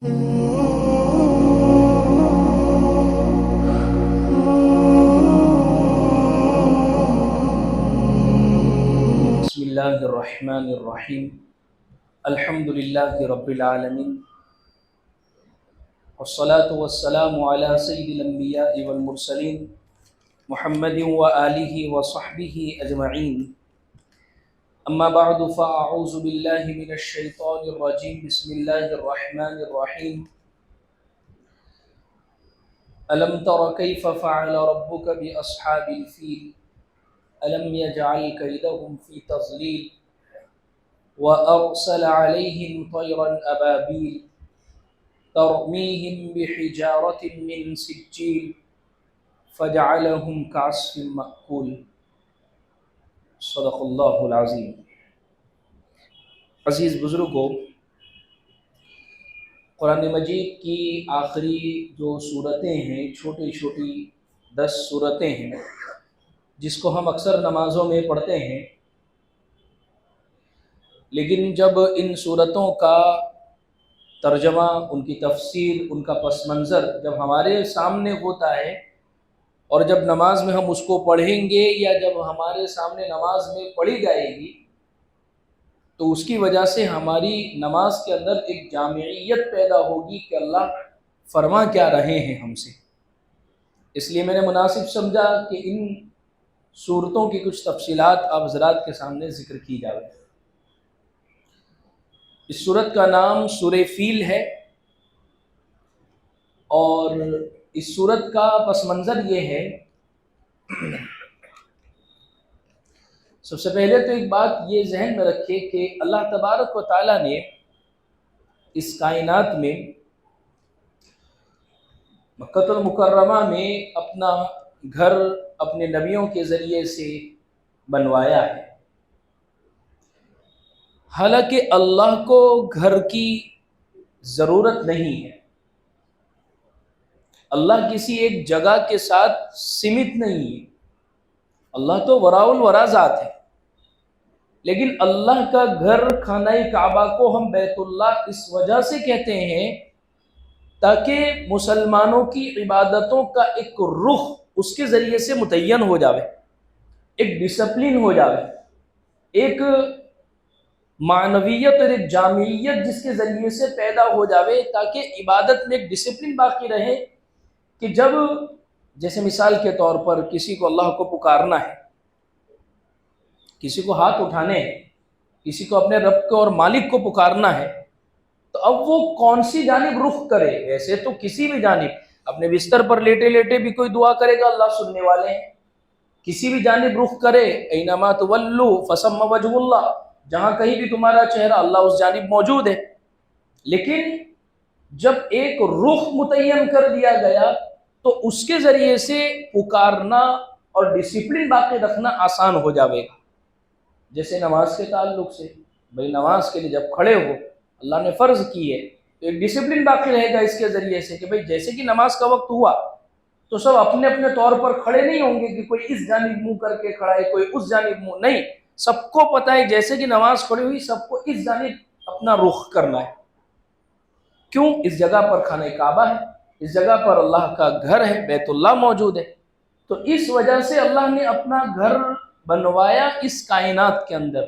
بسم اللہ الرحمن الرحیم الحمد للہ رب العالمین والصلاة والسلام علی سید الانبیاء والمرسلین محمد وآلہ وصحبہ اجمعین اما بعد فاعوذ باللہ من الشیطان الرجیم بسم اللہ الرحمن الرحیم الم تر کیف فعل ربک باصحاب الفیل ألم يجعل كيدهم في تضليل وأرسل عليهم طيرا أبابيل ترميهم بحجارة من سجيل فجعلهم كعصف مأكول صدق اللہ العظیم۔ عزیز بزرگوں، قرآن مجید کی آخری جو صورتیں ہیں، چھوٹی چھوٹی 10 صورتیں ہیں جس کو ہم اکثر نمازوں میں پڑھتے ہیں، لیکن جب ان صورتوں کا ترجمہ، ان کی تفسیر، ان کا پس منظر جب ہمارے سامنے ہوتا ہے اور جب نماز میں ہم اس کو پڑھیں گے یا جب ہمارے سامنے نماز میں پڑھی جائے گی تو اس کی وجہ سے ہماری نماز کے اندر ایک جامعیت پیدا ہوگی کہ اللہ فرما کیا رہے ہیں ہم سے۔ اس لیے میں نے مناسب سمجھا کہ ان صورتوں کی کچھ تفصیلات آپ حضرات کے سامنے ذکر کی جائے۔ اس صورت کا نام سورہ فیل ہے اور اس صورت کا پس منظر یہ ہے، سب سے پہلے تو ایک بات یہ ذہن میں رکھے کہ اللہ تبارک و تعالیٰ نے اس کائنات میں مکہ المکرمہ میں اپنا گھر اپنے نبیوں کے ذریعے سے بنوایا ہے۔ حالانکہ اللہ کو گھر کی ضرورت نہیں ہے، اللہ کسی ایک جگہ کے ساتھ سمت نہیں ہے، اللہ تو وراء الورا ذات ہے، لیکن اللہ کا گھر خانہ کعبہ کو ہم بیت اللہ اس وجہ سے کہتے ہیں تاکہ مسلمانوں کی عبادتوں کا ایک رخ اس کے ذریعے سے متعین ہو جاوے، ایک ڈسپلن ہو جاوے، ایک معنویت اور ایک جامعیت جس کے ذریعے سے پیدا ہو جاوے تاکہ عبادت میں ایک ڈسپلن باقی رہے کہ جب جیسے مثال کے طور پر کسی کو اللہ کو پکارنا ہے، کسی کو ہاتھ اٹھانے ہیں، کسی کو اپنے رب کو اور مالک کو پکارنا ہے تو اب وہ کون سی جانب رخ کرے؟ ویسے تو کسی بھی جانب، اپنے بستر پر لیٹے لیٹے بھی کوئی دعا کرے گا اللہ سننے والے ہیں، کسی بھی جانب رخ کرے، اینما تولوا فثم وجہ اللہ، جہاں کہیں بھی تمہارا چہرہ اللہ اس جانب موجود ہے۔ لیکن جب ایک رخ متعین کر دیا گیا تو اس کے ذریعے سے پکارنا اور ڈسپلن باقی رکھنا آسان ہو جاوے گا۔ جیسے نماز کے تعلق سے، بھئی نماز کے لیے جب کھڑے ہو، اللہ نے فرض کی ہے تو ایک ڈسپلن باقی رہے گا اس کے ذریعے سے کہ بھئی جیسے کہ نماز کا وقت ہوا تو سب اپنے اپنے طور پر کھڑے نہیں ہوں گے کہ کوئی اس جانب منہ کر کے کھڑا ہے، کوئی اس جانب منہ، نہیں، سب کو پتہ ہے جیسے کہ نماز کھڑی ہوئی سب کو اس جانب اپنا رخ کرنا ہے۔ کیوں؟ اس جگہ پر خانہ کعبہ ہے، اس جگہ پر اللہ کا گھر ہے، بیت اللہ موجود ہے، تو اس وجہ سے اللہ نے اپنا گھر بنوایا اس کائنات کے اندر،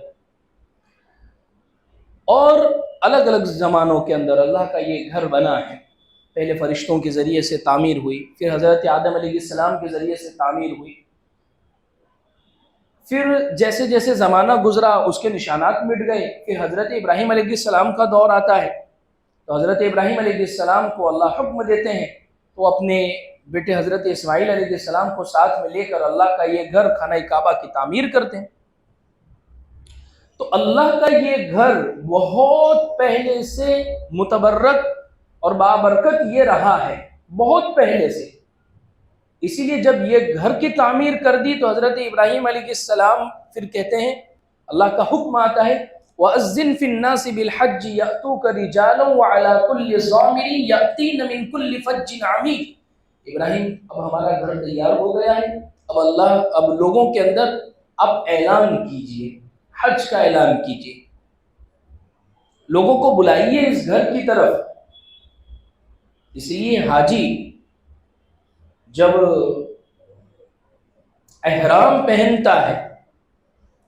اور الگ الگ زمانوں کے اندر اللہ کا یہ گھر بنا ہے۔ پہلے فرشتوں کے ذریعے سے تعمیر ہوئی، پھر حضرت آدم علیہ السلام کے ذریعے سے تعمیر ہوئی، پھر جیسے جیسے زمانہ گزرا اس کے نشانات مٹ گئے، پھر حضرت ابراہیم علیہ السلام کا دور آتا ہے تو حضرت ابراہیم علیہ السلام کو اللہ حکم دیتے ہیں تو اپنے بیٹے حضرت اسماعیل علیہ السلام کو ساتھ میں لے کر اللہ کا یہ گھر خانہ کعبہ کی تعمیر کرتے ہیں۔ تو اللہ کا یہ گھر بہت پہلے سے متبرک اور بابرکت یہ رہا ہے، بہت پہلے سے۔ اسی لیے جب یہ گھر کی تعمیر کر دی تو حضرت ابراہیم علیہ السلام پھر کہتے ہیں، اللہ کا حکم آتا ہے وَأَذِّن فِي النَّاسِ بِالْحَجِّ يَأْتُوكَ رِجَالًا وَعَلَى كُلِّ ضَامِرٍ يَأْتِينَ مِنْ كُلِّ فَجٍّ عَمِيقٍ۔ ابراہیم اب ہمارا گھر تیار ہو گیا ہے، اب لوگوں کے اندر اب اعلان کیجئے، حج کا اعلان کیجئے، لوگوں کو بلائیے اس گھر کی طرف اس لیے حاجی جب احرام پہنتا ہے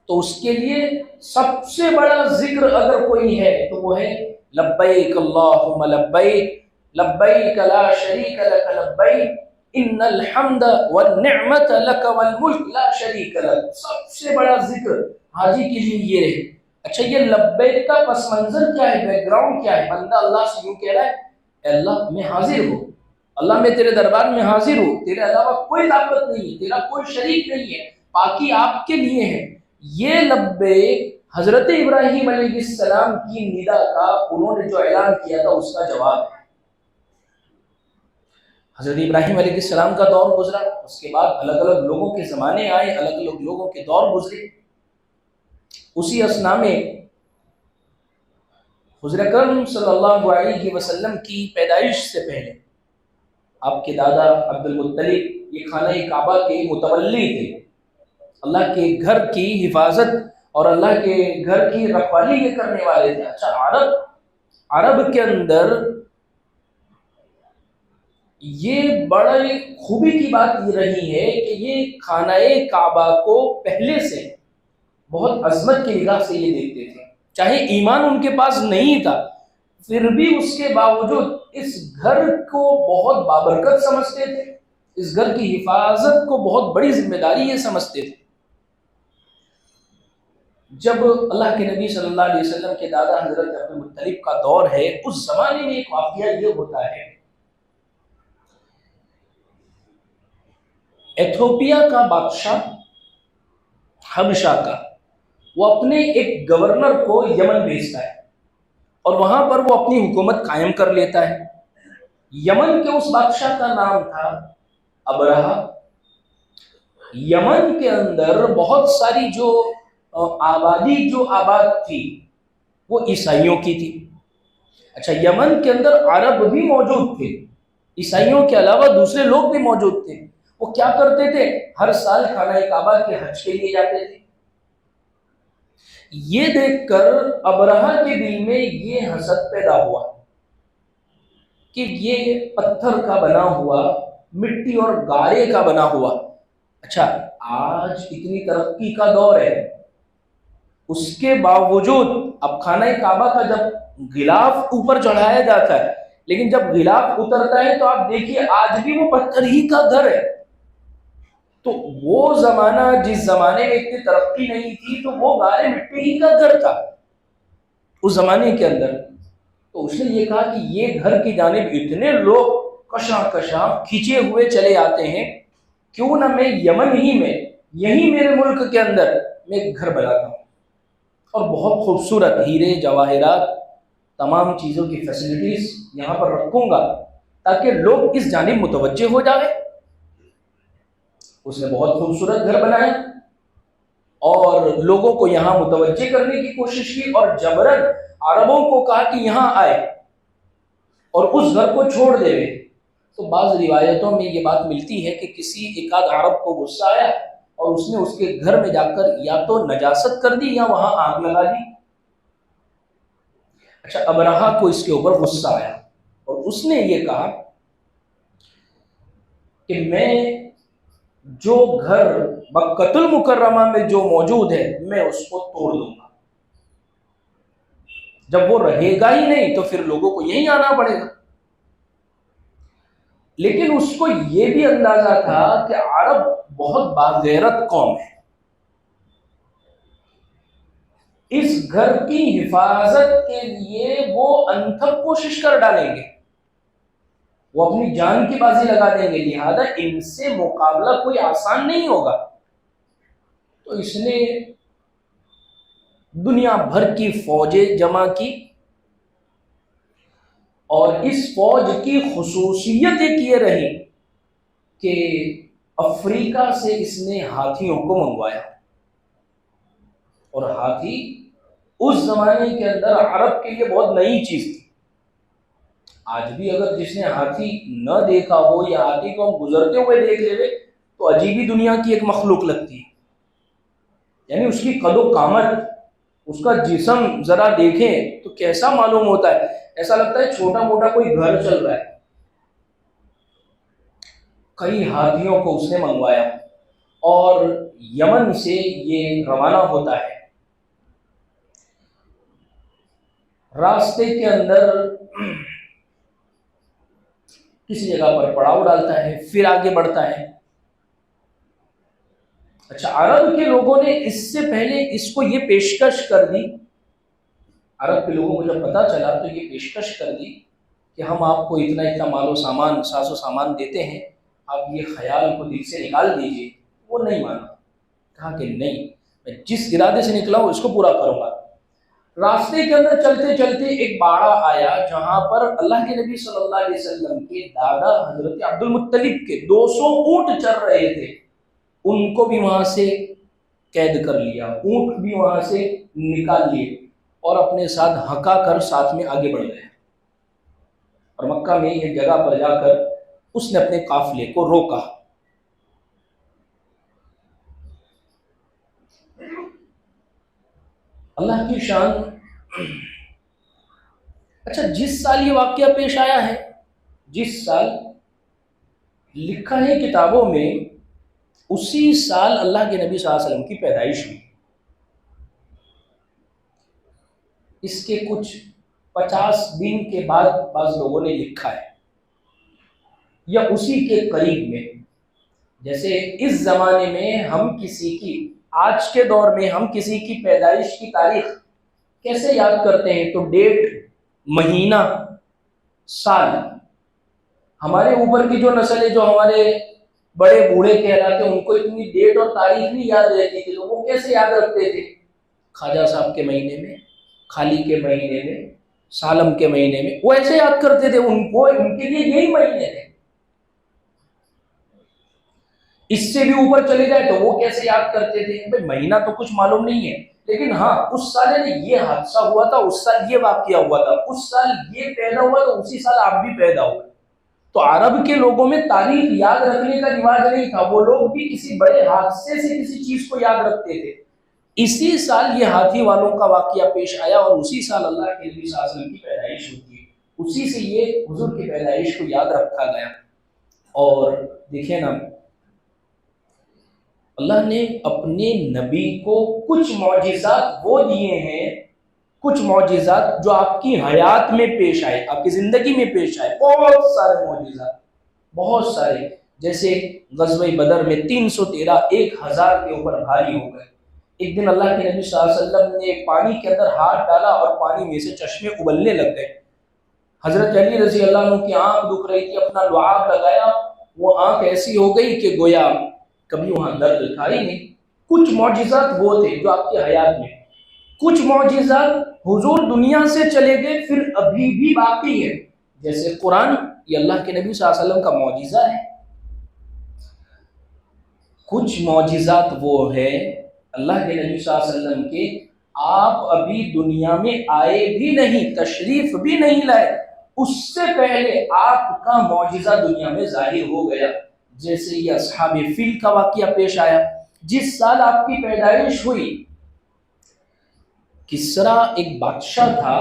تو اس کے لیے سب سے بڑا ذکر اگر کوئی ہے تو وہ ہے لبیک اللہم لبیک لبیک لا شریک لک لبیک ان الحمد والنعمت لک والملک لا شریک لک. سب سے بڑا ذکر حاجی کے لیے یہ ہے. اچھا یہ لبیک کا پس منظر کیا ہے, بیک گراؤنڈ کیا ہے؟ بندہ اللہ سے یوں کہہ رہا ہے اے اللہ میں حاضر ہوں, اللہ میں تیرے دربار میں حاضر ہوں, تیرے علاوہ کوئی طاقت نہیں ہے, تیرا کوئی شریک نہیں ہے, باقی آپ کے لیے ہے. یہ لبیک حضرت ابراہیم علیہ السلام کی ندا کا انہوں نے جو اعلان کیا تھا اس کا جواب ہے. حضرت ابراہیم علیہ السلام کا دور گزرا, اس کے بعد الگ الگ لوگوں کے زمانے آئے, الگ الگ لوگوں کے دور گزرے. اسی اثنا میں حضور اکرم صلی اللہ علیہ وسلم کی پیدائش سے پہلے آپ کے دادا عبد المطلب یہ خانہ کعبہ کے متولی تھے, اللہ کے گھر کی حفاظت اور اللہ کے گھر کی رکھوالی یہ کرنے والے تھے. اچھا عرب کے اندر یہ بڑی خوبی کی بات یہ رہی ہے کہ یہ خانہ کعبہ کو پہلے سے بہت عظمت کی نگاہ سے یہ دیکھتے تھے. چاہے ایمان ان کے پاس نہیں تھا پھر بھی اس کے باوجود اس گھر کو بہت بابرکت سمجھتے تھے, اس گھر کی حفاظت کو بہت بڑی ذمہ داری یہ سمجھتے تھے. جب اللہ کے نبی صلی اللہ علیہ وسلم کے دادا حضرت عبد المطلب کا دور ہے, اس زمانے میں ایک واقعہ یہ ہوتا ہے. ایتھوپیا کا بادشاہ حبشہ کا وہ اپنے ایک گورنر کو یمن بھیجتا ہے اور وہاں پر وہ اپنی حکومت قائم کر لیتا ہے. یمن کے اس بادشاہ کا نام تھا ابرہہ. یمن کے اندر بہت ساری جو آبادی جو آباد تھی وہ عیسائیوں کی تھی. اچھا یمن کے اندر عرب بھی موجود تھے, عیسائیوں کے علاوہ دوسرے لوگ بھی موجود تھے. وہ کیا کرتے تھے, ہر سال خانہ کعبہ کے حج کے لیے جاتے تھے. یہ دیکھ کر ابرہہ کے دل میں یہ حسد پیدا ہوا کہ یہ پتھر کا بنا ہوا, مٹی اور گارے کا بنا ہوا, اچھا آج اتنی ترقی کا دور ہے, اس کے باوجود اب خانہ کعبہ کا جب غلاف اوپر چڑھایا جاتا ہے لیکن جب غلاف اترتا ہے تو آپ دیکھیے آج بھی وہ پتھر ہی کا گھر ہے. تو وہ زمانہ جس زمانے میں اتنی ترقی نہیں تھی تو وہ گارے مٹی ہی کا گھر تھا اس زمانے کے اندر. تو اس نے یہ کہا کہ یہ گھر کی جانب اتنے لوگ کشاں کشاں کھینچے ہوئے چلے آتے ہیں, کیوں نہ میں یمن ہی میں یہی میرے ملک کے اندر میں ایک گھر بناتا ہوں اور بہت خوبصورت ہیرے جواہرات تمام چیزوں کی فیسلٹیز یہاں پر رکھوں گا تاکہ لوگ اس جانب متوجہ ہو جائے. اس نے بہت خوبصورت گھر بنایا اور لوگوں کو یہاں متوجہ کرنے کی کوشش کی اور جبرن عربوں کو کہا کہ یہاں آئے اور اس گھر کو چھوڑ دے. تو بعض روایتوں میں یہ بات ملتی ہے کہ کسی ایک آدھ عرب کو غصہ آیا اور اس نے اس کے گھر میں جا کر یا تو نجاست کر دی یا وہاں آگ لگا دی. اچھا ابرہہ کو اس کے اوپر غصہ آیا اور اس نے یہ کہا کہ میں جو گھر مکۃ المکرمہ میں جو موجود ہے میں اس کو توڑ دوں گا. جب وہ رہے گا ہی نہیں تو پھر لوگوں کو یہیں آنا پڑے گا. لیکن اس کو یہ بھی اندازہ تھا کہ عرب بہت باغیرت قوم ہے, اس گھر کی حفاظت کے لیے وہ انتھک کوشش کر ڈالیں گے, وہ اپنی جان کی بازی لگا دیں گے, لہذا ان سے مقابلہ کوئی آسان نہیں ہوگا. تو اس نے دنیا بھر کی فوجیں جمع کی اور اس فوج کی خصوصیت ایک یہ رہی کہ افریقہ سے اس نے ہاتھیوں کو منگوایا. اور ہاتھی اس زمانے کے اندر عرب کے لیے بہت نئی چیز تھی. آج بھی اگر جس نے ہاتھی نہ دیکھا ہو یا ہاتھی کو ہم گزرتے ہوئے دیکھ لے تو عجیب ہی دنیا کی ایک مخلوق لگتی ہے. یعنی اس کی قد و قامت, اس کا جسم ذرا دیکھیں تو کیسا معلوم ہوتا ہے, ایسا لگتا ہے چھوٹا موٹا کوئی گھر چل رہا ہے. کئی ہاتھیوں کو اس نے منگوایا اور یمن سے یہ روانہ ہوتا ہے. راستے کے اندر کسی جگہ پر پڑاؤ ڈالتا ہے، پھر آگے بڑھتا ہے. اچھا، عرب کے لوگوں نے اس سے پہلے اس کو یہ پیشکش کر دی، عرب کے لوگوں کو جب پتا چلا تو یہ پیشکش کر دی کہ ہم آپ کو اتنا اتنا مال و سامان، ساز و سامان دیتے ہیں، آپ یہ خیال کو دل سے نکال دیجئے. وہ نہیں مانا، کہا کہ نہیں، میں جس ارادے سے نکلا ہوں اس کو پورا کروں گا. راستے کے اندر چلتے چلتے ایک باڑہ آیا جہاں پر اللہ کے نبی صلی اللہ علیہ وسلم کے دادا حضرت عبد المطلب کے 200 اونٹ چر رہے تھے. ان کو بھی وہاں سے قید کر لیا، اونٹ بھی وہاں سے نکال لیے اور اپنے ساتھ ہکا کر ساتھ میں آگے بڑھ گئے. اور مکہ میں ایک جگہ پر جا کر اس نے اپنے قافلے کو روکا. اللہ کی شان. اچھا، جس سال یہ واقعہ پیش آیا ہے، جس سال، لکھا ہے کتابوں میں اسی سال اللہ کے نبی صلی اللہ علیہ وسلم کی پیدائش ہوئی. اس کے کچھ 50 دن کے بعد بعض لوگوں نے لکھا ہے، یا اسی کے قریب میں. جیسے اس زمانے میں ہم کسی کی، آج کے دور میں ہم کسی کی پیدائش کی تاریخ کیسے یاد کرتے ہیں؟ تو ڈیٹ، مہینہ، سال. ہمارے اوپر کی جو نسل ہے، جو ہمارے بڑے بوڑھے کہلاتے ہیں، ان کو اتنی ڈیٹ اور تاریخ نہیں یاد رہتی تھی. وہ کیسے یاد رکھتے تھے؟ خواجہ صاحب کے مہینے میں، خالی کے مہینے میں، سالم کے مہینے میں، وہ ایسے یاد کرتے تھے. ان کے لیے یہی مہینے تھے. اس سے بھی اوپر چلے جائے تو وہ کیسے یاد کرتے تھے؟ بھائی مہینہ تو کچھ معلوم نہیں ہے، لیکن ہاں اس سال یہ حادثہ ہوا تھا، اس سال یہ واقعہ ہوا تھا، اس سال یہ پیدا ہوا تو اسی سال آپ بھی پیدا ہوئے. تو عرب کے لوگوں میں تاریخ یاد رکھنے کا رواج نہیں تھا. وہ لوگ بھی کسی بڑے حادثے سے کسی چیز کو یاد رکھتے تھے. اسی سال یہ ہاتھی والوں کا واقعہ پیش آیا اور اسی سال اللہ کے نبی صلی اللہ علیہ وسلم کی پیدائش ہوتی ہے. اسی سے یہ حضور کی پیدائش کو یاد رکھا گیا. اور دیکھیں نا، اللہ نے اپنے نبی کو کچھ معجزات وہ دیے ہیں، کچھ معجزات جو آپ کی حیات میں پیش آئے، آپ کی زندگی میں پیش آئے. بہت سارے معجزات، بہت سارے. جیسے غزوہ بدر میں 313 1000 کے اوپر بھاری ہو گئے. ایک دن اللہ کے نبی صلی اللہ علیہ وسلم نے پانی کے اندر ہاتھ ڈالا اور پانی میں سے چشمے ابلنے لگ گئے. حضرت علی رضی اللہ عنہ کی آنکھ دکھ رہی تھی، اپنا لعاب لگایا، وہ آنکھ ایسی ہو گئی کہ گویا کبھی وہاں درد تھا ہی نہیں. کچھ معجزات وہ تھے جو آپ کی حیات میں. کچھ معجزات حضور دنیا سے چلے گئے پھر ابھی بھی باقی ہے. جیسے قرآن، یہ اللہ کے نبی صلی اللہ علیہ وسلم کا معجزہ ہے. کچھ معجزات وہ ہے اللہ کے نبی صلی اللہ علیہ وسلم کے، آپ ابھی دنیا میں آئے بھی نہیں، تشریف بھی نہیں لائے، اس سے پہلے آپ کا معجزہ دنیا میں ظاہر ہو گیا. جیسے یہ اصحاب فیل کا واقعہ پیش آیا. جس سال آپ کی پیدائش ہوئی، کسرا ایک بادشاہ تھا،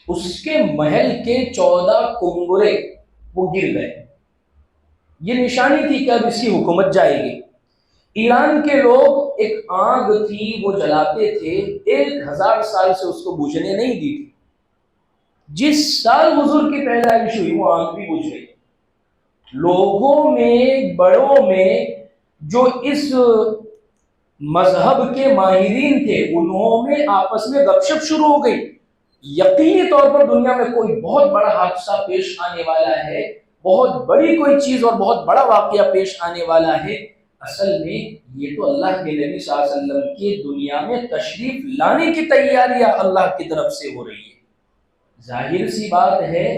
اس کے محل کے 14 کنگرے وہ گر گئے. یہ نشانی تھی کہ اب اس کی حکومت جائے گی. ایران کے لوگ ایک آگ تھی وہ جلاتے تھے، 1000 سال سے اس کو بجھنے نہیں دی تھی. جس سال حضور کی پیدائش ہوئی وہ آگ بھی بجھ گئی. لوگوں میں، بڑوں میں جو اس مذہب کے ماہرین تھے، انہوں میں آپس میں گپ شپ شروع ہو گئی. یقینی طور پر دنیا میں کوئی بہت بڑا حادثہ پیش آنے والا ہے، بہت بڑی کوئی چیز اور بہت بڑا واقعہ پیش آنے والا ہے. اصل میں یہ تو اللہ کے نبی صلی اللہ علیہ وسلم کی دنیا میں تشریف لانے کی تیاریاں اللہ کی طرف سے ہو رہی ہے. ظاہر سی بات ہے،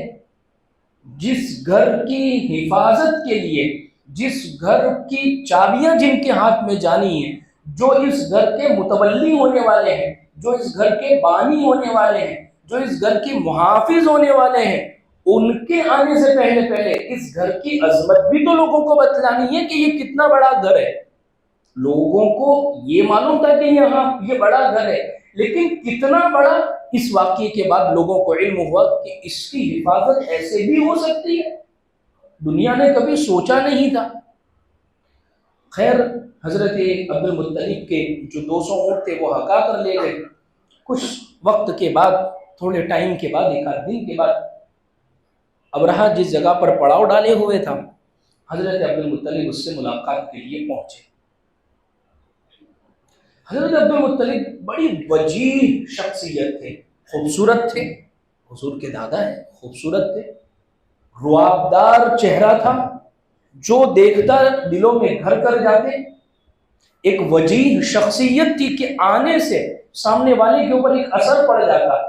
جس گھر کی حفاظت کے لیے، جس گھر کی چابیاں جن کے ہاتھ میں جانی ہیں، جو اس گھر کے متولی ہونے والے ہیں، جو اس گھر کے بانی ہونے والے ہیں، جو اس گھر کے محافظ ہونے والے ہیں، ان کے آنے سے پہلے اس گھر کی عظمت بھی تو لوگوں کو بتلانی ہے کہ یہ کتنا بڑا گھر ہے. لوگوں کو یہ معلوم تھا کہ یہاں یہ بڑا گھر ہے، لیکن کتنا بڑا، اس واقعے کے بعد لوگوں کو علم ہوا کہ اس کی حفاظت ایسے بھی ہو سکتی ہے. دنیا نے کبھی سوچا نہیں تھا۔ خیر حضرت عبد المطلب کے جو 200 اونٹ تھے وہ ہکا کر لے گئے۔ کچھ وقت کے بعد، تھوڑے ٹائم کے بعد، 1 دن کے بعد، ابرہہ جس جگہ پر پڑاؤ ڈالے ہوئے تھا، حضرت عبد المطلب اس سے ملاقات کے لیے پہنچے۔ حضرت عبد المطلب بڑی وجیح شخصیت تھے، خوبصورت تھے، حضور کے دادا ہیں، خوبصورت تھے، روابدار چہرہ تھا جو دیکھتا دلوں میں گھر کر جاتے۔ ایک وجیح شخصیت تھی کہ آنے سے سامنے والے کے اوپر ایک اثر پڑ جاتا۔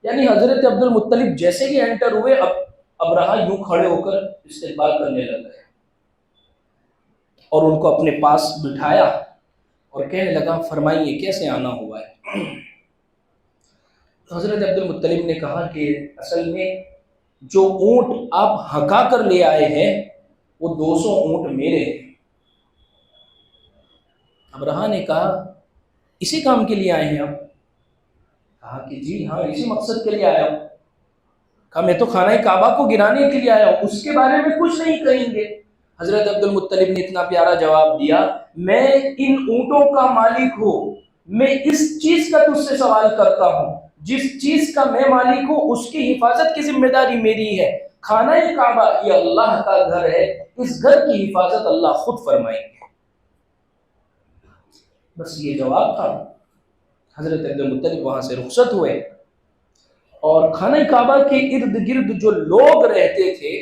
یعنی حضرت عبد المطلب جیسے ہی انٹر ہوئے، ابرہہ یوں کھڑے ہو کر استقبال کرنے لگ گئے اور ان کو اپنے پاس بٹھایا اور کہنے لگا فرمائیے کیسے آنا ہوا ہے؟ تو حضرت عبد المطلب نے کہا کہ اصل میں جو اونٹ آپ ہکا کر لے آئے ہیں وہ 200 اونٹ میرے ہیں۔ ابرہہ نے کہا اسی کام کے لیے آئے ہیں آپ؟ کہا کہ جی ہاں، اسی مقصد کے لیے آیا ہوں۔ کہا میں تو خانہ کعبہ کو گرانے کے لیے آیا ہوں، اس کے بارے میں کچھ نہیں کہیں گے؟ حضرت عبد المطلب نے اتنا پیارا جواب دیا، میں ان اونٹوں کا مالک ہوں، میں اس چیز کا تجھ سے سوال کرتا ہوں، جس چیز کا میں مالک ہوں اس کی حفاظت کی ذمہ داری میری ہے۔ خانہ کعبہ یہ اللہ کا گھر ہے، اس گھر کی حفاظت اللہ خود فرمائیں گے۔ بس یہ جواب تھا۔ حضرت عبد المطلب وہاں سے رخصت ہوئے اور خانہ کعبہ کے ارد گرد جو لوگ رہتے تھے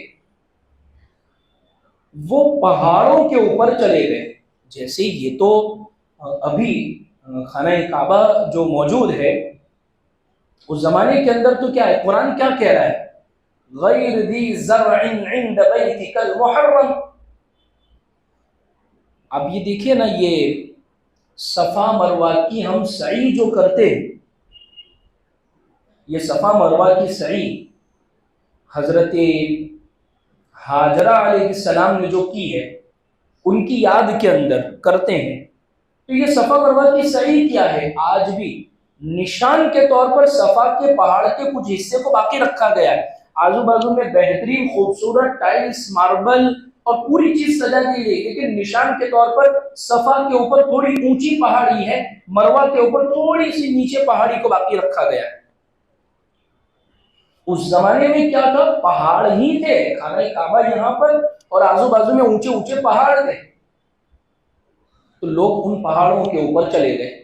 وہ پہاڑوں کے اوپر چلے گئے۔ جیسے یہ تو ابھی خانہ کعبہ جو موجود ہے، اس زمانے کے اندر تو کیا ہے، قرآن کیا کہہ رہا ہے؟ غیر ذی زرع عند بیتک المحرم۔ اب یہ دیکھیے نا، یہ صفا مروہ کی ہم سعی جو کرتے ہیں، یہ صفا مروہ کی سعی حضرت ہاجرہ علیہ السلام نے جو کی ہے ان کی یاد کے اندر کرتے ہیں۔ تو یہ صفا مروہ کی سعی کیا ہے؟ آج بھی نشان کے طور پر صفا کے پہاڑ کے کچھ حصے کو باقی رکھا گیا ہے۔ آزو بازو میں بہترین خوبصورت ٹائلز، ماربل اور پوری چیز سجا دی گئی، لیکن نشان کے طور پر صفا کے اوپر تھوڑی اونچی پہاڑی ہے، مروہ کے اوپر تھوڑی سی نیچے پہاڑی کو باقی رکھا گیا ہے۔ اس زمانے میں کیا تھا؟ پہاڑ ہی تھے، خانہ کعبہ یہاں پر اور آزو بازو میں اونچے اونچے پہاڑ تھے۔ تو لوگ ان پہاڑوں کے اوپر چلے گئے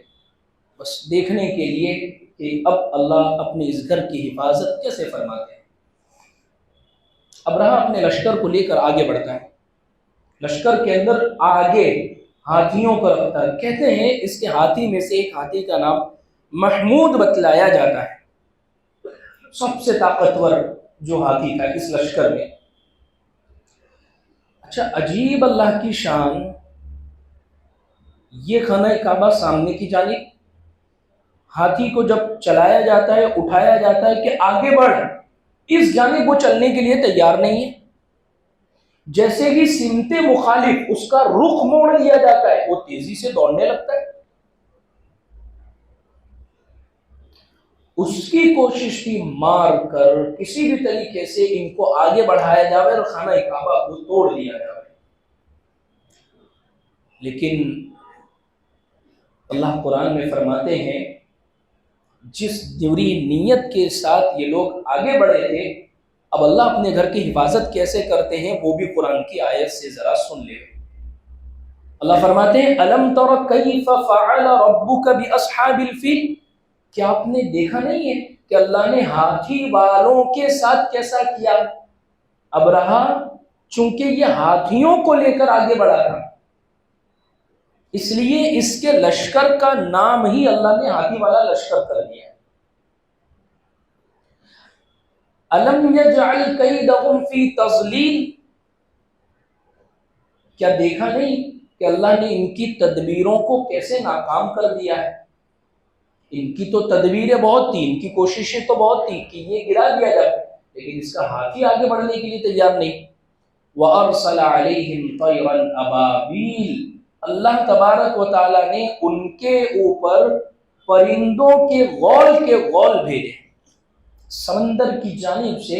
بس دیکھنے کے لیے کہ اب اللہ اپنے اس گھر کی حفاظت کیسے فرماتے ہیں۔ ابرہہ اپنے لشکر کو لے کر آگے بڑھتا ہے، لشکر کے اندر آگے ہاتھیوں کو رکھتا ہے۔ کہتے ہیں اس کے ہاتھی میں سے ایک ہاتھی کا نام محمود بتلایا جاتا ہے، سب سے طاقتور جو ہاتھی تھا اس لشکر میں۔ اچھا، عجیب اللہ کی شان، یہ خانہ کعبہ سامنے کی جانب، ہاتھی کو جب چلایا جاتا ہے، اٹھایا جاتا ہے کہ آگے بڑھ، اس جانب وہ چلنے کے لیے تیار نہیں ہے۔ جیسے ہی سمت مخالف اس کا رخ موڑ لیا جاتا ہے وہ تیزی سے دوڑنے لگتا ہے۔ اس کی کوشش تھی مار کر کسی بھی طریقے سے ان کو آگے بڑھایا جائے اور خانہ کعبہ کو توڑ دیا جائے، لیکن اللہ قرآن میں فرماتے ہیں جس دوری نیت کے ساتھ یہ لوگ آگے بڑھے تھے، اب اللہ اپنے گھر کی حفاظت کیسے کرتے ہیں وہ بھی قرآن کی آیت سے ذرا سن لیں۔ اللہ فرماتے ہیں الم تر کیف فعل ربک باصحاب الفیل، کیا آپ نے دیکھا نہیں ہے کہ اللہ نے ہاتھی والوں کے ساتھ کیسا کیا؟ ابرہہ چونکہ یہ ہاتھیوں کو لے کر آگے بڑھا تھا، اس لیے اس کے لشکر کا نام ہی اللہ نے ہاتھی والا لشکر کر دیا۔ الم یجعل کیدہم فی تضلیل، کیا دیکھا نہیں کہ اللہ نے ان کی تدبیروں کو کیسے ناکام کر دیا ہے؟ ان کی تو تدبیریں بہت تھی، ان کی کوششیں تو بہت تھی کہ یہ گرا دیا جائے، لیکن اس کا ہاتھی آگے بڑھنے کے لیے تیار نہیں۔ وَأَرْسَلَ عَلَيْهِمْ طَيْرًا أَبَابِيلَ، اللہ تبارک و تعالیٰ نے ان کے اوپر پرندوں کے غول بھیجے، سمندر کی جانب سے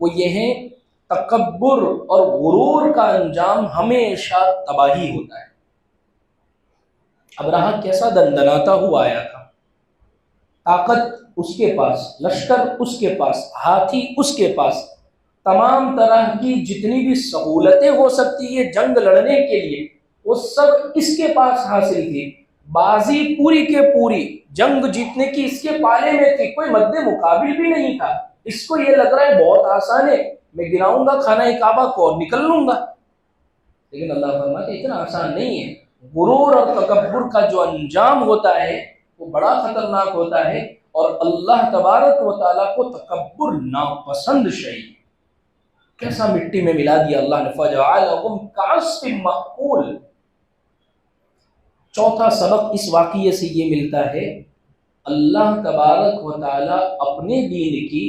وہ یہ ہے تکبر اور غرور کا انجام ہمیشہ تباہی ہوتا ہے۔ ابرہہ کیسا دندناتا ہوا آیا تھا، طاقت اس کے پاس، لشکر اس کے پاس، ہاتھی اس کے پاس، تمام طرح کی جتنی بھی سہولتیں ہو سکتی ہے جنگ لڑنے کے لیے وہ سب اس کے پاس حاصل تھی، بازی پوری کے پوری جنگ جیتنے کی اس کے پالے میں تھی، کوئی مد مقابل بھی نہیں تھا۔ اس کو یہ لگ رہا ہے بہت آسان ہے، میں گراؤں گا خانہ کعبہ کو اور نکل لوں گا، لیکن اللہ فرماتے اتنا آسان نہیں ہے۔ غرور اور تکبر کا جو انجام ہوتا ہے وہ بڑا خطرناک ہوتا ہے، اور اللہ تبارک و تعالیٰ کو تکبر ناپسند شیء۔ کیسا مٹی میں ملا دیا اللہ نے، فَجَعَلَهُمْ كَعَصْفٍ مَأْكُولٍ۔ چوتھا سبق اس واقعے سے یہ ملتا ہے، اللہ تبارک و تعالیٰ اپنے دین کی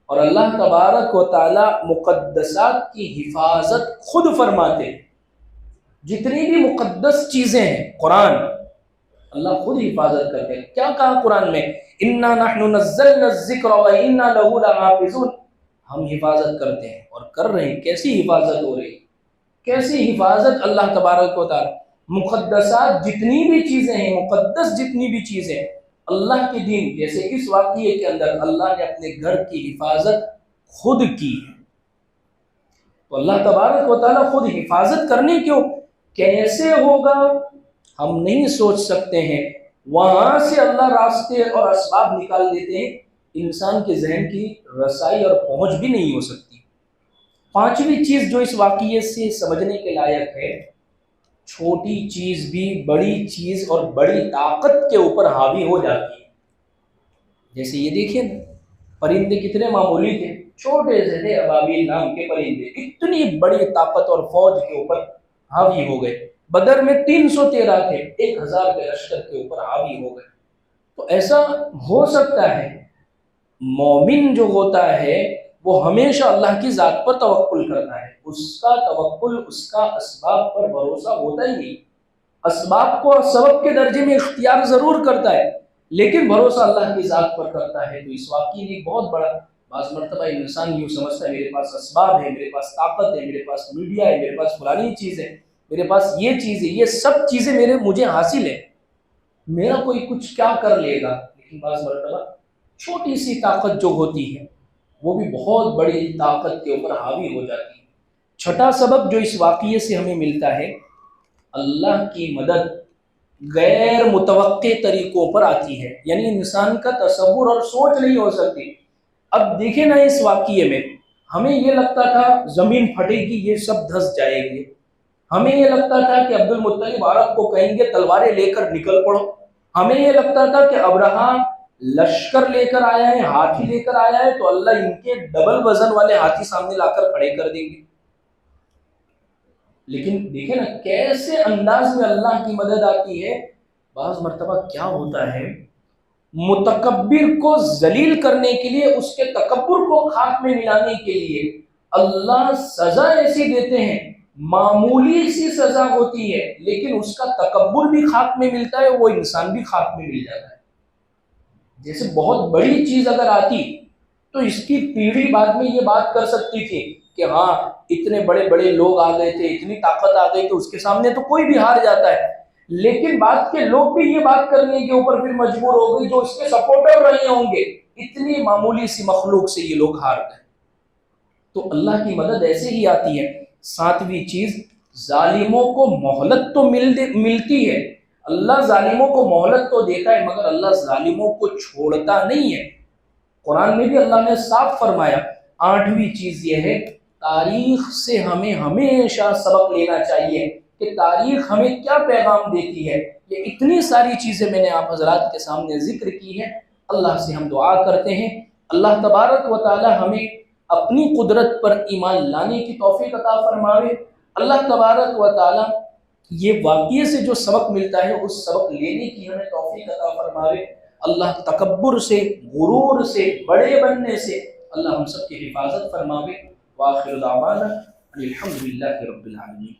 اور اللہ تبارک و تعالیٰ مقدسات کی حفاظت خود فرماتے ہیں۔ جتنی بھی مقدس چیزیں ہیں قرآن، اللہ خود حفاظت کرتے ہیں۔ کیا کہا قرآن میں؟ اِنَّا نَحْنُ نَزَّلْنَا الذِّكْرَ وَإِنَّا لَهُ لَحَافِظُونَ۔ ہم حفاظت کرتے ہیں اور کر رہے ہیں۔ کیسی حفاظت ہو رہی ہے؟ کیسی حفاظت اللہ تبارک و تعالیٰ، مقدسات جتنی بھی چیزیں ہیں، مقدس جتنی بھی چیزیں اللہ کے دین، جیسے اس واقعے کے اندر اللہ نے اپنے گھر کی حفاظت خود کی ہے، تو اللہ تبارک و تعالیٰ خود حفاظت کرنے کیوں، کیسے ہوگا ہم نہیں سوچ سکتے ہیں۔ وہاں سے اللہ راستے اور اسباب نکال دیتے ہیں، انسان کے ذہن کی رسائی اور پہنچ بھی نہیں ہو سکتی۔ پانچویں چیز جو اس واقعے سے سمجھنے کے لائق ہے، چھوٹی چیز بھی بڑی چیز اور بڑی طاقت کے اوپر حاوی ہو جاتی ہے۔ جیسے یہ دیکھیں نا، پرندے کتنے معمولی تھے، چھوٹے سے تھے ابابیل نام کے پرندے، اتنی بڑی طاقت اور فوج کے اوپر حاوی ہو گئے۔ بدر میں 313 تھے، 1000 کے لشکر کے اوپر حاوی ہو گئے۔ تو ایسا ہو سکتا ہے؟ مومن جو ہوتا ہے وہ ہمیشہ اللہ کی ذات پر توکل کرتا ہے، اس کا توکل اس کا اسباب پر بھروسہ ہوتا ہی نہیں۔ اسباب کو سبب کے درجے میں اختیار ضرور کرتا ہے، لیکن بھروسہ اللہ کی ذات پر کرتا ہے۔ تو اس واقعے میں بہت بڑا، بعض مرتبہ انسان یوں سمجھتا ہے میرے پاس اسباب ہے، میرے پاس طاقت ہے، میرے پاس میڈیا ہے، میرے پاس فلانی چیز ہے، میرے پاس یہ چیز ہے، یہ سب چیزیں مجھے حاصل ہے، میرا کوئی کچھ کیا کر لے گا۔ لیکن بعض مرتبہ چھوٹی سی طاقت جو ہوتی ہے وہ بھی بہت بڑی طاقت کے اوپر حاوی ہو جاتی ہے۔ چھٹا سبب جو اس واقعے سے ہمیں ملتا ہے، اللہ کی مدد غیر متوقع طریقوں پر آتی ہے، یعنی انسان کا تصور اور سوچ نہیں ہو سکتی۔ اب دیکھیں نا، اس واقعے میں ہمیں یہ لگتا تھا زمین پھٹے گی، یہ سب دھس جائے گی، ہمیں یہ لگتا تھا کہ عبد المطلب عرب کو کہیں گے تلواریں لے کر نکل پڑو، ہمیں یہ لگتا تھا کہ ابرہہ لشکر لے کر آیا ہے، ہاتھی لے کر آیا ہے، تو اللہ ان کے ڈبل وزن والے ہاتھی سامنے لا کر کھڑے کر دیں گے۔ لیکن دیکھیں نا کیسے انداز میں اللہ کی مدد آتی ہے۔ بعض مرتبہ کیا ہوتا ہے، متکبر کو ذلیل کرنے کے لیے، اس کے تکبر کو خاک میں ملانے کے لیے اللہ سزا ایسی دیتے ہیں، معمولی سی سزا ہوتی ہے لیکن اس کا تکبر بھی خاک میں ملتا ہے، وہ انسان بھی خاک میں مل جاتا ہے۔ جیسے بہت بڑی چیز اگر آتی تو اس کی پیڑھی بعد میں یہ بات کر سکتی تھی کہ ہاں اتنے بڑے بڑے لوگ آ گئے تھے، اتنی طاقت آ گئی تو اس کے سامنے تو کوئی بھی ہار جاتا ہے، لیکن بعد کے لوگ بھی یہ بات کرنے کے اوپر پھر مجبور ہو گئی جو اس کے سپورٹر رہے ہوں گے، اتنی معمولی سی مخلوق سے یہ لوگ ہار گئے۔ تو اللہ کی مدد ایسے ہی آتی ہے۔ ساتویں چیز، ظالموں کو مہلت تو ملتی ہے، اللہ ظالموں کو مہلت تو دیتا ہے مگر اللہ ظالموں کو چھوڑتا نہیں ہے۔ قرآن میں بھی اللہ نے صاف فرمایا۔ آٹھویں چیز یہ ہے، تاریخ سے ہمیں ہمیشہ سبق لینا چاہیے کہ تاریخ ہمیں کیا پیغام دیتی ہے۔ یہ اتنی ساری چیزیں میں نے آپ حضرات کے سامنے ذکر کی ہے۔ اللہ سے ہم دعا کرتے ہیں اللہ تبارک و تعالی ہمیں اپنی قدرت پر ایمان لانے کی توفیق عطا فرماوے۔ اللہ تبارک و تعالی یہ واقعے سے جو سبق ملتا ہے اس سبق لینے کی ہمیں توفیق عطا فرماوے۔ اللہ تکبر سے، غرور سے، بڑے بننے سے اللہ ہم سب کی حفاظت فرماوے۔ وآخر دعوانا الحمدللہ رب العالمین۔